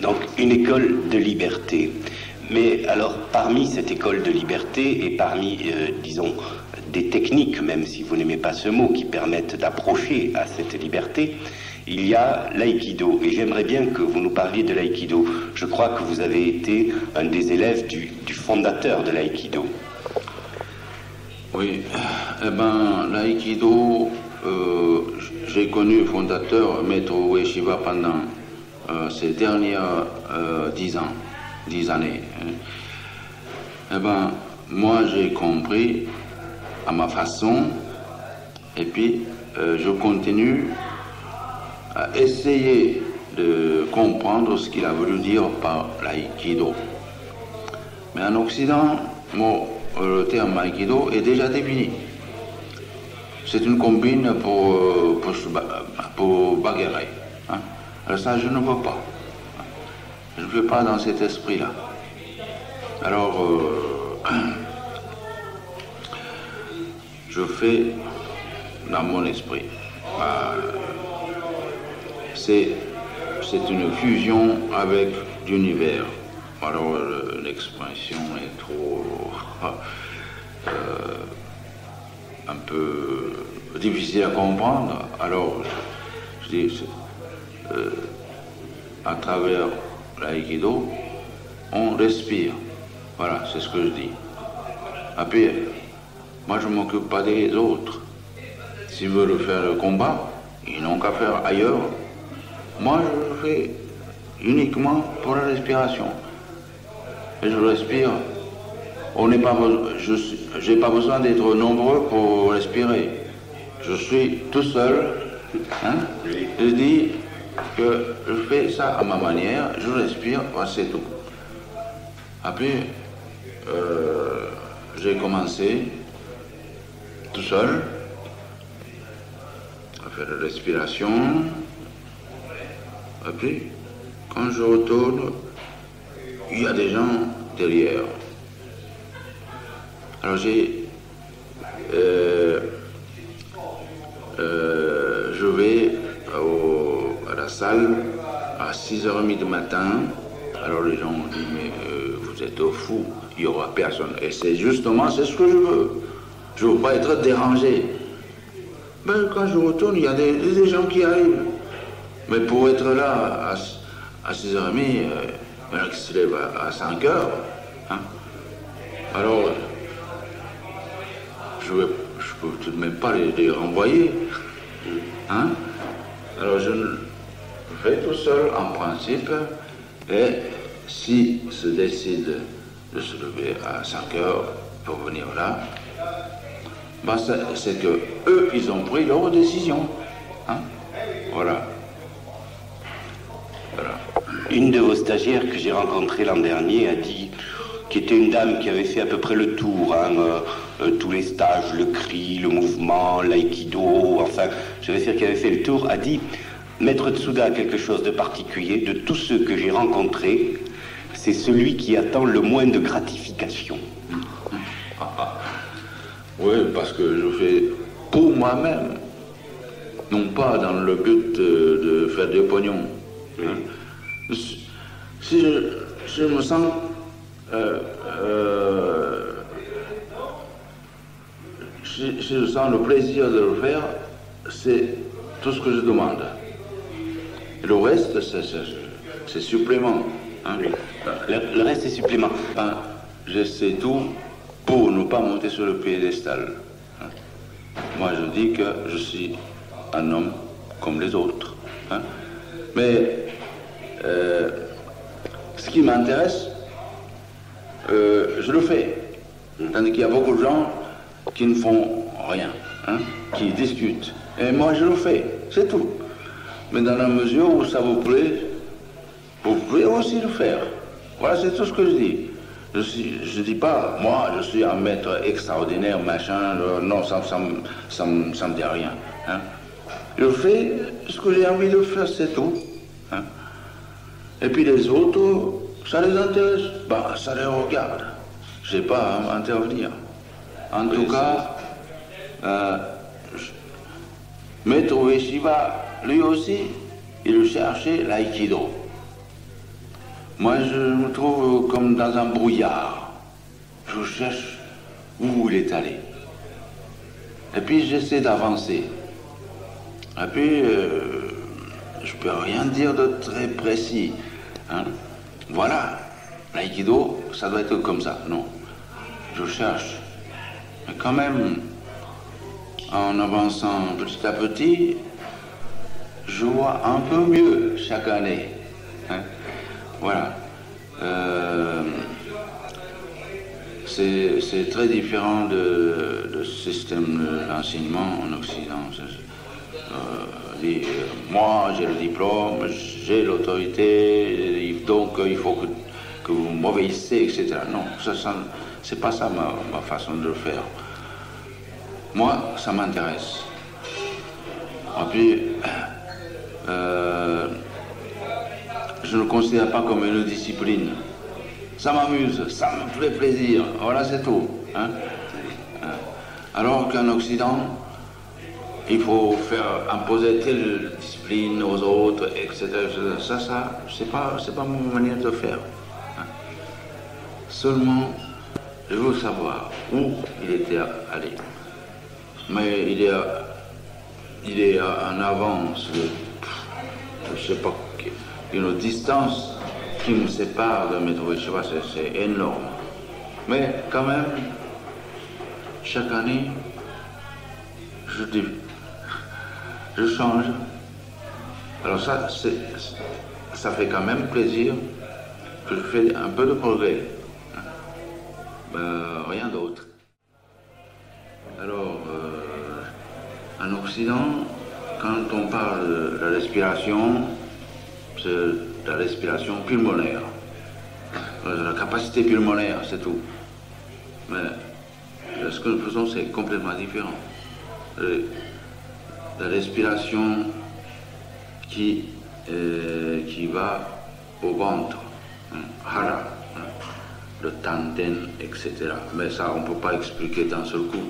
Donc une école de liberté. Mais alors parmi cette école de liberté et parmi, disons, des techniques, même si vous n'aimez pas ce mot, qui permettent d'approcher à cette liberté, il y a l'aïkido. Et j'aimerais bien que vous nous parliez de l'aïkido. Je crois que vous avez été un des élèves du fondateur de l'aïkido. Oui, eh ben, l'aïkido, j'ai connu le fondateur, Maître Ueshiba, pendant ces dernières 10 années. Eh ben, moi j'ai compris à ma façon, et puis je continue à essayer de comprendre ce qu'il a voulu dire par l'aïkido. Mais en Occident, le terme aïkido est déjà défini. C'est une combine pour bagarrer. Hein. Alors ça, je ne veux pas. Je ne veux pas dans cet esprit-là. Alors, je fais dans mon esprit. C'est une fusion avec l'univers. Alors l'expression est trop un peu difficile à comprendre. Alors je dis à travers l'aïkido, on respire. Voilà, c'est ce que je dis. Après, moi je ne m'occupe pas des autres. S'ils veulent faire le combat, ils n'ont qu'à faire ailleurs. Moi je fais uniquement pour la respiration. Et je respire. Je n'ai pas besoin d'être nombreux pour respirer. Je suis tout seul. Hein? Je dis que je fais ça à ma manière, je respire, c'est tout. Après, j'ai commencé tout seul à faire la respiration. Après, quand je retourne, il y a des gens derrière. Alors je vais à la salle à 6h30 du matin. Alors les gens ont dit, mais vous êtes fou, il n'y aura personne. Et c'est justement, c'est ce que je veux. Je ne veux pas être dérangé. Ben, quand je retourne, il y a des gens qui arrivent. Mais pour être là à 6h30, il y en a qui se lèvent à 5h. Hein. Alors, je ne peux tout de même pas les renvoyer. Hein. Alors, je fais tout seul, en principe, et s'ils se décident de se lever à 5h pour venir là, ben c'est que eux, ils ont pris leur décision. Hein. Voilà. Une de vos stagiaires que j'ai rencontrée l'an dernier a dit, qui était une dame qui avait fait à peu près le tour, hein, tous les stages, le cri, le mouvement, l'aïkido, enfin, je veux dire qui avait fait le tour, a dit, Maître Tsuda a quelque chose de particulier, de tous ceux que j'ai rencontrés, c'est celui qui attend le moins de gratification. Oui, parce que je fais pour moi-même, non pas dans le but de faire des pognons. Oui. Si je me sens si je sens le plaisir de le faire, c'est tout ce que je demande. Et le reste, c'est supplément. Hein. Le reste, c'est supplément. Hein, j'essaie tout pour ne pas monter sur le piédestal. Hein. Moi, je dis que je suis un homme comme les autres. Hein. Mais ce qui m'intéresse, je le fais. Tandis qu'il y a beaucoup de gens qui ne font rien, hein, qui discutent. Et moi, je le fais, c'est tout. Mais dans la mesure où ça vous plaît, vous pouvez aussi le faire. Voilà, c'est tout ce que je dis. Je dis pas, moi, je suis un maître extraordinaire, machin, non, ça me dit rien. Hein. Je fais ce que j'ai envie de faire, c'est tout. Hein. Et puis les autres, ça les intéresse, bah, ça les regarde. Je n'ai pas à intervenir. En tout cas, Maître Ueshiba, lui aussi, il cherchait l'aïkido. Moi, je me trouve comme dans un brouillard. Je cherche où il est allé. Et puis, j'essaie d'avancer. Et puis, je peux rien dire de très précis. Hein. Voilà, l'aïkido, ça doit être comme ça. Non, je cherche. Mais quand même, en avançant petit à petit, je vois un peu mieux chaque année. Hein. Voilà. C'est très différent de système d'enseignement en Occident. Moi, j'ai le diplôme, j'ai l'autorité, donc il faut que vous m'obéissez, etc. Non, c'est pas ça ma façon de le faire. Moi, ça m'intéresse. Et puis, je ne le considère pas comme une discipline. Ça m'amuse, ça me fait plaisir. Voilà, c'est tout. Hein. Alors qu'en Occident, il faut faire imposer telle discipline aux autres, etc. Ça, c'est pas ma manière de faire. Hein. Seulement, je veux savoir où il était allé. Mais il est en avance, je sais pas, une distance qui me sépare de mes trouver, je sais pas, c'est énorme. Mais quand même, chaque année, je change. Alors ça fait quand même plaisir que je fais un peu de progrès. Rien d'autre. Alors, en Occident, quand on parle de la respiration, c'est la respiration pulmonaire. La capacité pulmonaire, c'est tout. Mais ce que nous faisons, c'est complètement différent. La respiration qui va au ventre, hara, le tanten, etc. Mais ça, on ne peut pas expliquer d'un seul coup.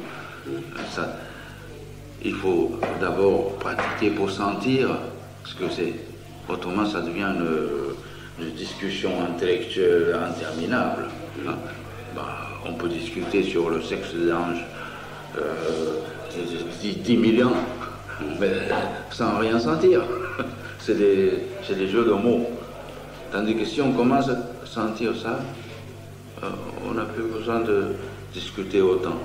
Ça, il faut d'abord pratiquer pour sentir ce que c'est. Autrement, ça devient une discussion intellectuelle interminable. Hein. On peut discuter sur le sexe des anges 10 000 ans, mais sans rien sentir. C'est des jeux de mots. Tandis que si on commence à sentir ça, on n'a plus besoin de discuter autant.